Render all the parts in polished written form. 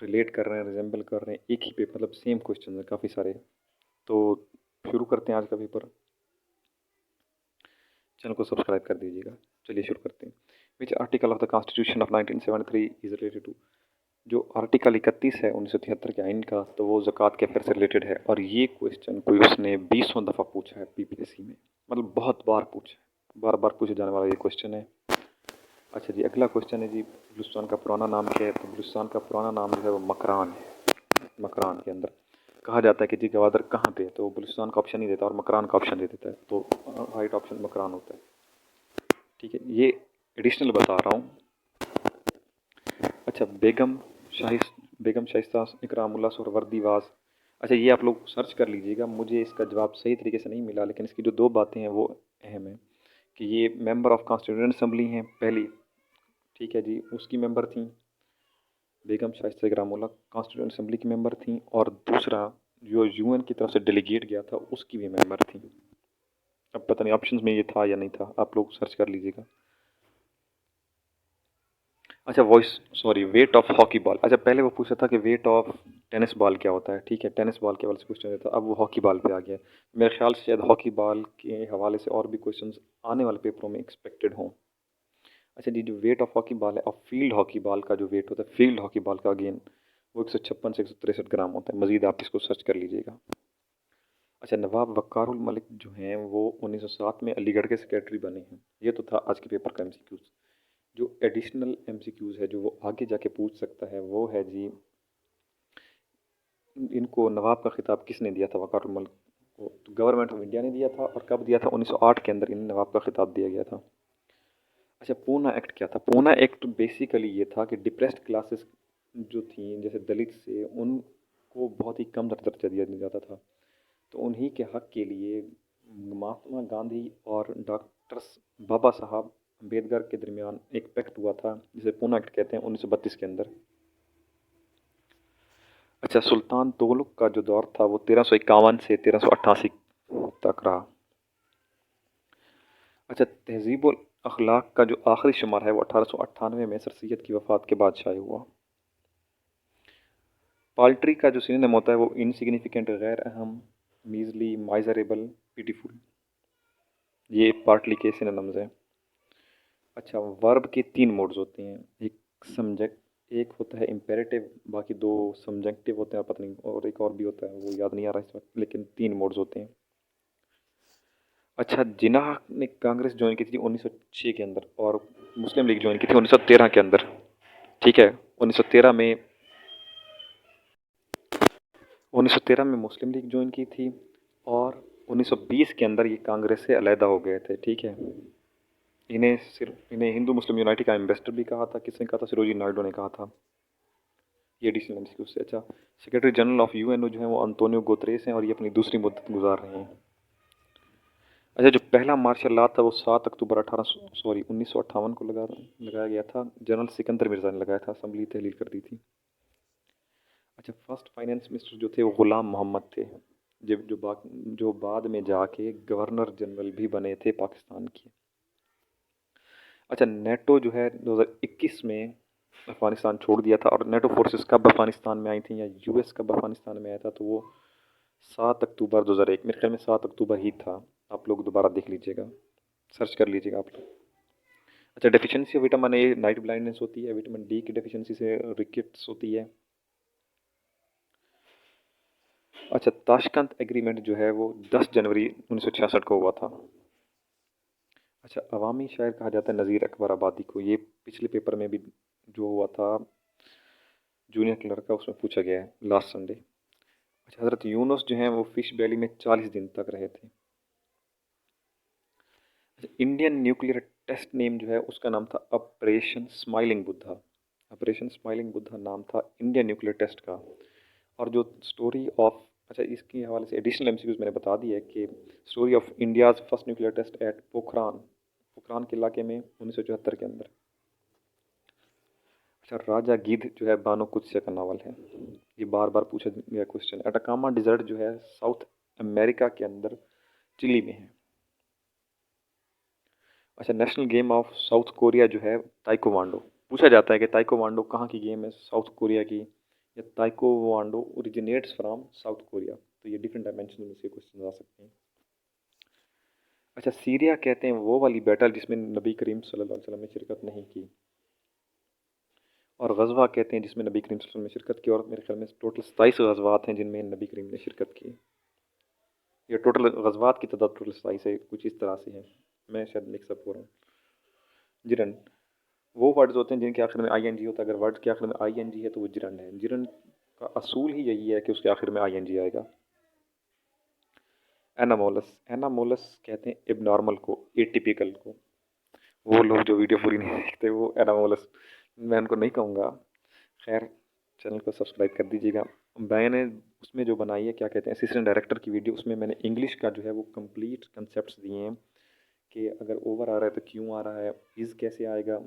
Relate कर रहे हैं, रिजेंबल कर रहे हैं, एक ही पेपर मतलब सेम क्वेश्चन है काफ़ी सारे। तो शुरू करते हैं आज का पेपर। चैनल को सब्सक्राइब कर दीजिएगा। चलिए शुरू करते हैं। Which article of the constitution of 1973 is related to. जो आर्टिकल 31 है 1973 के आइन का, तो वो ज़कात के अफेयर से रिलेटेड है। और ये क्वेश्चन कोई उसने 20 दफ़ा पूछा है पीपीएससी में, मतलब बहुत बार पूछा है, बार बार पूछे जाने वाला ये क्वेश्चन है। अच्छा जी, अगला क्वेश्चन है जी, बलूचिस्तान का पुराना नाम क्या है? तो बलूचिस्तान का पुराना नाम जो है वो मकरान है। मकरान के अंदर कहा जाता है कि जी गवादर कहाँ पे है, तो बलूचिस्तान का ऑप्शन नहीं देता और मकरान का ऑप्शन दे देता है, तो राइट ऑप्शन मकरान होता है। ठीक है, ये एडिशनल बता रहा हूँ। अच्छा, बेगम शाइस्ता इकरामुल्लाह सुहरावर्दीवास। अच्छा, ये आप लोग सर्च कर लीजिएगा, मुझे इसका जवाब सही तरीके से नहीं मिला, लेकिन इसकी जो दो बातें हैं वो अहम है कि ये मेंबर ऑफ कॉन्स्टिट्यूएंट असम्बली हैं पहली, ठीक है जी, उसकी मेंबर थी बेगम शाइस्ता इकरामुल्लाह, कॉन्स्टिट्यूएंट असम्बली की मेंबर थी, और दूसरा जो यूएन की तरफ से डेलीगेट गया था उसकी भी मेंबर थी। अब पता नहीं ऑप्शंस में ये था या नहीं था, आप लोग सर्च कर लीजिएगा। अच्छा, वेट ऑफ हॉकी बॉल। अच्छा, पहले वो पूछा था कि वेट ऑफ टेनिस बॉल क्या होता है, ठीक है, टेनिस बॉल के हवाले से क्वेश्चन था, अब वो हॉकी बॉल पे आ गया। मेरे ख्याल से शायद हॉकी बॉल के हवाले से और भी क्वेश्चंस आने वाले पेपरों में एक्सपेक्टेड हों। अच्छा जी, जो वेट ऑफ हॉकी बॉल है और फील्ड हॉकी बॉल का जो वेट होता है, फील्ड हॉकी बॉल का अगेन वो 156 से 163 ग्राम होता है। मज़ीद आप इसको सर्च कर लीजिएगा। अच्छा, नवाब वक़ारुल मलिक जो हैं वो 1907 में अलीगढ़ के सेक्रेटरी बने हैं। ये तो था आज के पेपर का एमसीक्यूज़। जो एडिशनल एमसीक्यूज़ है जो वो आगे जाके पूछ सकता है वो है जी, इनको नवाब का खिताब किसने दिया था वक़ारुल मलिक को? तो गवर्नमेंट ऑफ इंडिया ने दिया था, और कब दिया था? 1908 के अंदर इन्हें नवाब का खिताब दिया गया था। अच्छा, पूना एक्ट क्या था? पूना एक्ट बेसिकली ये था कि डिप्रेस्ड क्लासेस जो थी जैसे दलित से, उनको बहुत ही कम दर्जा दिया जाता था, तो उन्हीं के हक के लिए महात्मा गांधी और डॉक्टर बाबा साहब अम्बेडकर के दरमियान एक पैक्ट हुआ था जिसे पूना एक्ट कहते हैं 1932 के अंदर। अच्छा, सुल्तान तुगलक का जो दौर था वो 1351 से 1388 तक रहा। अच्छा, तहजीबुल अखलाक का जो आखिरी शुमार है वो 1898 में सर सैयद की वफ़ात के बाद शाये हुआ। पाल्ट्री का जो सिनोनिम होता है वो इनसिग्निफिकेंट, गैर अहम, मीजली, माइजरेबल, पिटीफुल, ये पार्टली के सिनोनिम्स हैं। अच्छा, वर्ब के 3 मोड्स होते हैं, एक सब्जेक्ट, एक होता है इम्पेरेटिव, बाकी 2 सब्जेक्टिव होते हैं, पता नहीं, और एक और भी होता है वो याद नहीं आ रहा इस वक्त, लेकिन 3 मोड्स होते हैं। अच्छा, जिन्ना ने कांग्रेस ज्वाइन की थी 1906 के अंदर, और मुस्लिम लीग ज्वाइन की थी 1913 के अंदर, ठीक है। 1913 में 1913 में मुस्लिम लीग ज्वाइन की थी, और 1920 के अंदर ये कांग्रेस से अलहदा हो गए थे, ठीक है। इन्हें हिंदू मुस्लिम यूनाइटी का एम्बेसडर भी कहा था। किसने कहा था? सरोजिनी नायडू ने कहा था। ये एडिशनल एमसीक्यू से। अच्छा, सेक्रेटरी जनरल ऑफ यूएनओ जो है वो अंतोनियो गुतरेस हैं, और ये अपनी दूसरी मुद्दत गुजार रहे हैं। अच्छा, जो पहला मार्शल लॉ था वो 7 अक्टूबर 1958 को लगाया गया था। जनरल सिकंदर मिर्ज़ा ने लगाया था, असम्बली तहलील कर दी थी। अच्छा, फर्स्ट फाइनेंस मिनिस्टर जो थे वो ग़ुलाम मोहम्मद थे, जो बाद में जाके गवर्नर जनरल भी बने थे पाकिस्तान के। अच्छा, नेटो जो है 2021 में अफ़गानिस्तान छोड़ दिया था, और नेटो फोर्सेस कब अफ़गानिस्तान में आई थी, या यूएस कब अफ़गानिस्तान में आया था, तो वो 7 अक्टूबर 2001, मेरे ख्याल में 7 अक्टूबर ही था। आप लोग दोबारा देख लीजिएगा, सर्च कर लीजिएगा आप लोग। अच्छा, deficiency of vitamin A night blindness होती है, विटामिन डी की डेफिशिएंसी से रिकेट्स होती है। अच्छा, ताशकंद एग्रीमेंट जो है वो 10 जनवरी 1966 को हुआ था। अच्छा, अवामी शायर कहा जाता है नज़ीर अकबर आबादी को, ये पिछले पेपर में भी जो हुआ था जूनियर क्लर्क का, उसमें पूछा गया है लास्ट संडे। अच्छा, हज़रत यूनुस जो हैं वो फिश वैली में 40 दिन तक रहे थे। अच्छा, इंडियन न्यूक्लियर टेस्ट नेम जो है उसका नाम था operation smiling Buddha. Operation smiling Buddha नाम था इंडियन न्यूक्लियर टेस्ट का। और जो स्टोरी ऑफ, अच्छा, इसके हवाले से एडिशनल एमसीक्यूज मैंने बता दी है कि story of India's first nuclear test at Pokhran, Pokhran के इलाके में 1974 के अंदर। अच्छा, राजा गिद्ध जो है बानो कुत्से का नावल है, ये बार बार पूछा गया क्वेश्चन। अटाकामा डिजर्ट जो है साउथ अमेरिका के अंदर चिली में है। अच्छा, national game of south Korea जो है ताइकोवांडो। पूछा जाता है कि ताइकोवांडो कहाँ की गेम है, साउथ कोरिया की या ताइकोवांडो ओरिजिनेट्स फ्रॉम साउथ कोरिया। तो ये डिफरेंट डायमेंशन में से क्वेश्चन आ सकते हैं। अच्छा, सीरिया कहते हैं वो वाली बैटल जिसमें नबी करीम सल्लल्लाहु अलैहि वसल्लम ने शिरकत नहीं की, और गज़वा कहते हैं जिसमें नबी करीम सल्लल्लाहु अलैहि वसल्लम ने शिरकत की। और मेरे ख्याल में टोटल 27 गज़वात हैं जिनमें नबी करीम ने शिरकत की। ये टोटल गज़वात की तादाद टोटल 27 है, कुछ इस तरह से है, मैं शायद मिक्सअप हो रहा हूँ। जिरन वो वर्ड्स होते हैं जिनके आखिर में आई एन जी होता है। अगर वर्ड के आखिर में आई एन जी है तो वो जिरन है। जिरन का असूल ही यही है कि उसके आखिर में आई एन जी आएगा। एनामोलस, एनामोलस कहते हैं एबनॉर्मल को, एटिपिकल को। वो लोग जो वीडियो पूरी नहीं देखते वो एनामोलस, मैं उनको नहीं कहूँगा। खैर, चैनल को सब्सक्राइब कर दीजिएगा। मैंने उसमें जो बनाई है, क्या कहते हैं, असिस्टेंट डायरेक्टर की वीडियो, उसमें मैंने इंग्लिश का जो है वो कंप्लीट कंसेप्ट्स दिए हैं कि अगर ओवर आ रहा है तो क्यों आ रहा है, इज़ कैसे आएगा,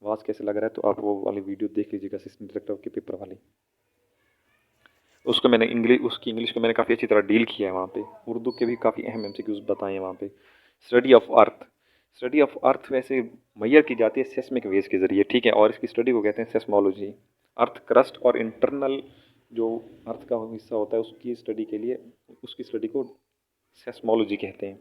वाज कैसे लग रहा है। तो आप वो वाली वीडियो देख लीजिएगा, असिस्टेंट डायरेक्टर के पेपर वाली। उसको मैंने उसकी इंग्लिश को मैंने काफ़ी अच्छी तरह डील किया है वहाँ पे। उर्दू के भी काफ़ी अहम एमसीक्यूज़ बताए हैं वहाँ पे। Study of earth, study of earth वैसे मैयर की जाती है सेस्मिक वेव्स के ज़रिए, ठीक है, और इसकी स्टडी को कहते हैं सेस्मोलॉजी। अर्थ क्रस्ट और इंटरनल जो अर्थ का हिस्सा होता है उसकी स्टडी के लिए, उसकी स्टडी को सेस्मोलॉजी कहते हैं।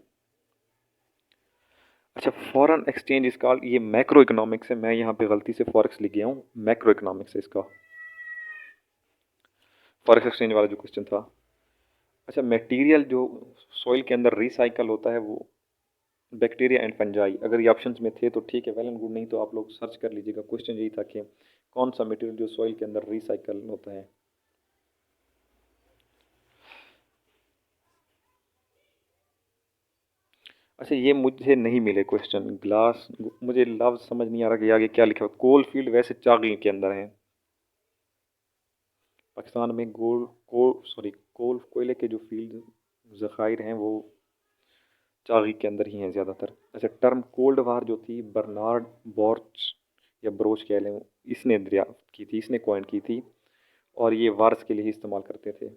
अच्छा, फॉरेन एक्सचेंज इस कॉल्ड, ये मैक्रो इकोनॉमिक्स है, मैं यहाँ पे गलती से फॉरेक्स लिख गया हूँ, मैक्रो इकोनॉमिक्स है इसका, फॉरेक्स एक्सचेंज वाला जो क्वेश्चन था। अच्छा, मटेरियल जो सॉइल के अंदर रिसाइकल होता है वो बैक्टीरिया एंड फंजाई। अगर ये ऑप्शंस में थे तो ठीक है, वेल एंड गुड, नहीं तो आप लोग सर्च कर लीजिएगा। क्वेश्चन यही था कि कौन सा मटेरियल जो सॉइल के अंदर रिसाइकल होता है। अच्छा, ये मुझे नहीं मिले क्वेश्चन। ग्लास, मुझे लफ्ज़ समझ नहीं आ रहा कि आगे क्या लिखा हुआ। कोल फील्ड वैसे चागी के अंदर है, पाकिस्तान में कोल कोयले के जो फील्ड ज़खायर हैं वो चागी के अंदर ही हैं ज़्यादातर। अच्छा, टर्म कोल्ड वार जो थी, बर्नार्ड बॉर्च या ब्रोच कह लें, इसने दरियाफ्त की थी, इसने कॉइन की थी, और ये वार्स के लिए ही इस्तेमाल करते थे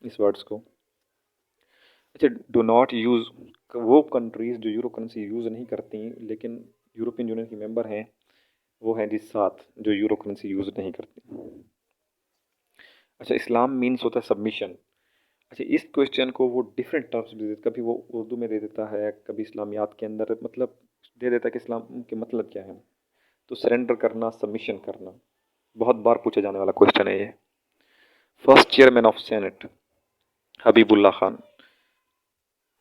इस वर्ड्स को। अच्छा, डो नॉट यूज़, वो कंट्रीज़ जो यूरो करेंसी यूज़ नहीं करती लेकिन यूरोपियन यूनियन की मेंबर हैं, वो हैं जी 7 जो यूरो करेंसी यूज़ नहीं करती। अच्छा, इस्लाम मीन्स होता है सबमिशन। अच्छा, इस क्वेश्चन को वो डिफरेंट टर्म्स दे देता, कभी वो उर्दू में दे देता है, कभी इस्लामियात के अंदर मतलब दे देता है कि इस्लाम के मतलब क्या है। तो सरेंडर करना, सबमिशन करना, बहुत बार पूछा जाने वाला क्वेश्चन है ये। First chairman of senate Habibullah Khan,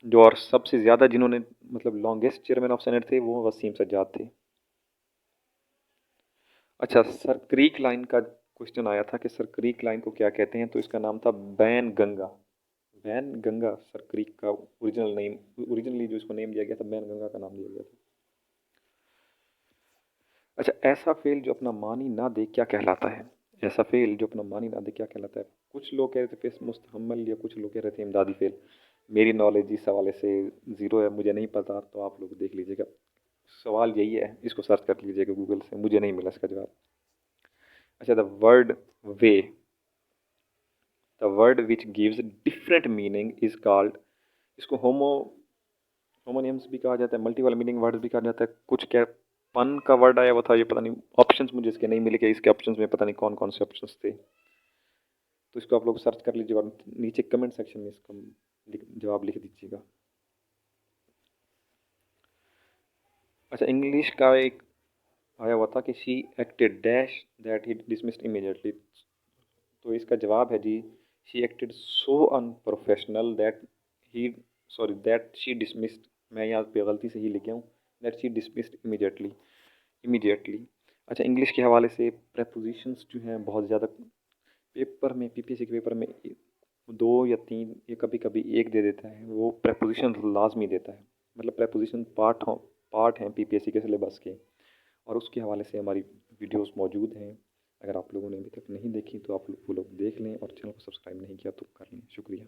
जो और सबसे ज़्यादा जिन्होंने मतलब लॉन्गेस्ट चेयरमैन ऑफ सेनेट थे वो वसीम सज्जाद थे। अच्छा, सर क्रीक लाइन का क्वेश्चन आया था कि सर क्रीक लाइन को क्या कहते हैं, तो इसका नाम था ban Ganga. Ban Ganga sir creek का ओरिजिनल नेम, ओरिजिनली जो इसको नेम दिया गया था बैन गंगा का नाम दिया गया था। अच्छा, ऐसा फेल जो अपना मानी ना दे क्या कहलाता है, ऐसा फेल जो अपना मानी ना दे क्या कहलाता है। कुछ लोग कह रहे थे फेस मुस्तहमल, या कुछ लोग कह रहे थे इमदादी फेल। मेरी नॉलेज इस हवाले से ज़ीरो है, मुझे नहीं पता, तो आप लोग देख लीजिएगा। सवाल यही है, इसको सर्च कर लीजिएगा गूगल से, मुझे नहीं मिला इसका जवाब। अच्छा, the word way, the word which gives different meaning is called, इसको होमोनियम्स भी कहा जाता है, मल्टीपल मीनिंग वर्ड भी कहा जाता है। कुछ क्या पन का वर्ड आया हुआ था, ये पता नहीं, ऑप्शंस मुझे इसके नहीं मिले कि इसके ऑप्शंस में पता नहीं कौन कौन से ऑप्शंस थे। तो इसको आप लोग सर्च कर लीजिएगा और नीचे कमेंट सेक्शन में इसका जवाब लिख दीजिएगा। अच्छा, इंग्लिश का एक आया हुआ था कि she acted dash that he dismissed immediately, तो इसका जवाब है जी, she acted so unprofessional that he, sorry that she dismissed, मैं यहाँ पे गलती से ही लिख गया हूँ, that she dismissed immediately, immediately. अच्छा, इंग्लिश के हवाले से प्रेपोजिशंस जो हैं बहुत ज़्यादा पेपर में, पीपीएससी के पेपर में 2 या 3 या कभी कभी 1 दे देता है, वो प्रेपोजिशन लाजमी देता है। मतलब प्रेपोजिशन पार्ट हैं पीपीएससी के सिलेबस के, और उसके हवाले से हमारी वीडियोस मौजूद हैं। अगर आप लोगों ने अभी तक नहीं देखी तो आप लोग वो लोग देख लें, और चैनल को सब्सक्राइब नहीं किया तो कर लें, शुक्रिया।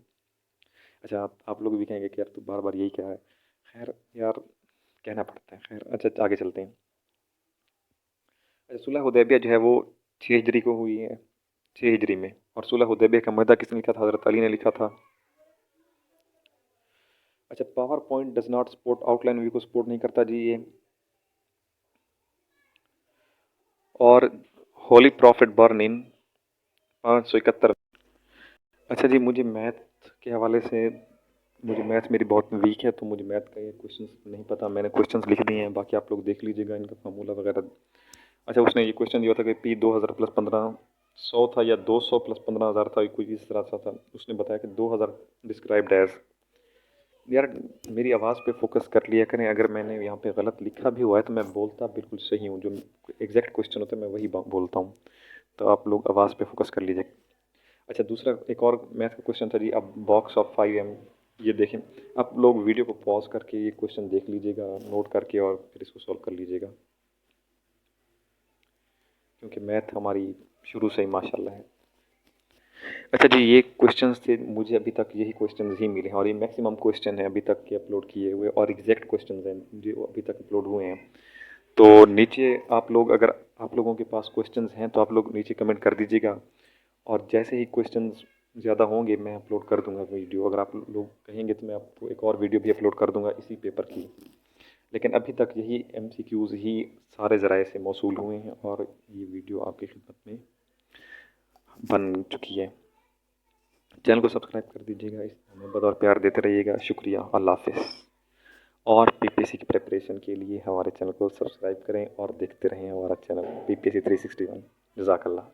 अच्छा, आप लोग भी कहेंगे कि यार तू बार बार यही कह रहा है, खैर यार कहना पड़ता है। खैर, अच्छा आगे चलते हैं। अच्छा, सुलह हुदैबिया जो है वो 6 हिजरी को हुई है, 6 हिजरी में, और सुलह हुदैबिया का मुआहदा किसने लिखा था, हज़रत अली ने लिखा था। अच्छा, power point does not support outline view को सपोर्ट नहीं करता जी ये। और होली प्रॉफिट बर्न इन 571। अच्छा जी, मुझे मैथ के हवाले से, मुझे मैथ मेरी बहुत वीक है, तो मुझे मैथ का ये क्वेश्चंस नहीं पता। मैंने क्वेश्चंस लिख दिए हैं, बाकी आप लोग देख लीजिएगा इनका फार्मूला वगैरह। अच्छा, उसने ये क्वेश्चन दिया था कि पी 2000 प्लस 1500 था या 200 प्लस 15000 था, कोई इस तरह सा था। उसने बताया कि 2000 डिस्क्राइब्ड एज। यार, मेरी आवाज़ पे फोकस कर लिया करें। अगर मैंने यहाँ पे गलत लिखा भी हुआ है तो मैं बोलता बिल्कुल सही हूँ, जो एग्जैक्ट क्वेश्चन होता है मैं वही बोलता हूँ। तो आप लोग आवाज़ पे फोकस कर लीजिए। अच्छा, दूसरा एक और मैथ का क्वेश्चन था जी, अब बॉक्स ऑफ 5M। ये देखें, आप लोग वीडियो को पॉज करके ये क्वेश्चन देख लीजिएगा नोट करके, और फिर इसको सॉल्व कर लीजिएगा, क्योंकि मैथ हमारी शुरू से ही माशाल्लाह है। अच्छा जी, ये क्वेश्चंस थे, मुझे अभी तक यही क्वेश्चंस ही मिले हैं, और ये मैक्सिमम क्वेश्चन है अभी तक के अपलोड किए हुए, और एग्जैक्ट क्वेश्चंस हैं जो अभी तक अपलोड हुए हैं। तो नीचे आप लोग, अगर आप लोगों के पास क्वेश्चंस हैं तो आप लोग नीचे कमेंट कर दीजिएगा, और जैसे ही क्वेश्चंस ज़्यादा होंगे मैं अपलोड कर दूंगा वीडियो। अगर आप लोग कहेंगे तो मैं आपको एक और वीडियो भी अपलोड कर दूंगा इसी पेपर की। लेकिन अभी तक यही MCQs ही सारे ज़राए से मौसूल हुए हैं, और ये वीडियो आपकी खिदमत में बन चुकी है। चैनल को सब्सक्राइब कर दीजिएगा, इस मोहब्बत और प्यार देते रहिएगा। शुक्रिया, अल्लाह हाफ़िज़। और PPSC की प्रिपरेशन के लिए हमारे चैनल को सब्सक्राइब करें और देखते रहें हमारा चैनल PPSC 361। जज़ाकल्लाह।